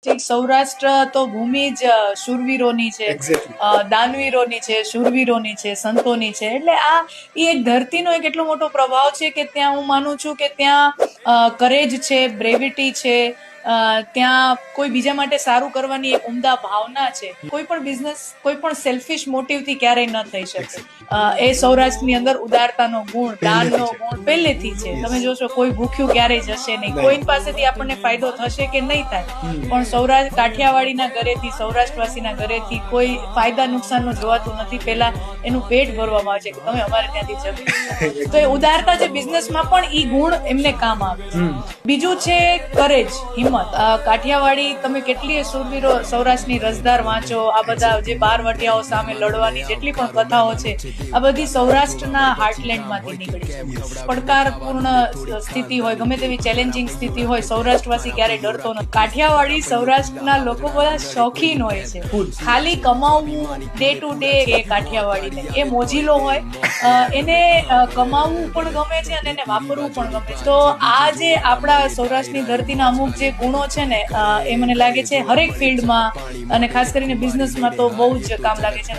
સૌરાષ્ટ્ર તો ભૂમિ જ શૂરવીરોની છે, દાનવીરોની છે, શૂરવીરોની છે, સંતોની છે. એટલે આ એ એક ધરતીનો એક એટલો મોટો પ્રભાવ છે કે ત્યાં હું માનું છું કે ત્યાં કરેજ છે, બ્રેવિટી છે, ત્યાં કોઈ બીજા માટે સારું કરવાની એક ઉમદા ભાવના છે. કોઈ પણ બિઝનેસ કોઈ પણ સેલ્ફિશ મોટિવથી ક્યારેય ન થઈ શકે. એ સૌરાષ્ટ્રની અંદર ઉદારતાનો ગુણ, દાનનો ગુણ પહેલેથી છે. તમે જોશો કોઈ ભૂખ્યું ક્યારેય જશે નહીં, કોઈ પાસેથી આપણને ફાયદો થશે કે નહીં થાય, પણ સૌરાષ્ટ્ર કાઠિયાવાડીના ઘરેથી, સૌરાષ્ટ્રવાસીના ઘરેથી કોઈ ફાયદા નુકસાનનું જોવાતું નથી. પહેલા એનું પેટ ભરવામાં આવે છે કે તમે અમારે ત્યાંથી જમી. તો એ ઉદારતા છે બિઝનેસમાં પણ ઈ ગુણ એમને કામ આવે છે. બીજું છે કરેજ, હિંમત. કાઠિયાવાડી તમે કેટલી શૂરવીરો સૌરાષ્ટ્રની રસદાર વાંચો, આ બધા જે 12 વટિયાઓ સામે લડવાની જેટલી પણ કથાઓ છે, આ બધી સૌરાષ્ટ્રના હાર્ટલેન્ડમાંથી નીકળી છે. પડકારપૂર્ણ સ્થિતિ હોય, ગમે તેવી ચેલેન્જિંગ સ્થિતિ હોય, સૌરાષ્ટ્રવાસી ક્યારેય ડરતો નથી. કાઠિયાવાડી સૌરાષ્ટ્રના લોકો બધા શોખીન હોય છે, ખાલી કમાવવું ડે ટુ ડે. એ કાઠિયાવાડીને એ મોજીલો હોય, એને કમાવવું પણ ગમે છે અને એને વાપરવું પણ ગમે છે. તો આ જે આપણા સૌરાષ્ટ્રની ધરતીના અમુક જે ગુણો છે ને, એ મને લાગે છે હરેક ફિલ્ડમાં અને ખાસ કરીને બિઝનેસમાં તો બહુ જ કામ લાગે છે.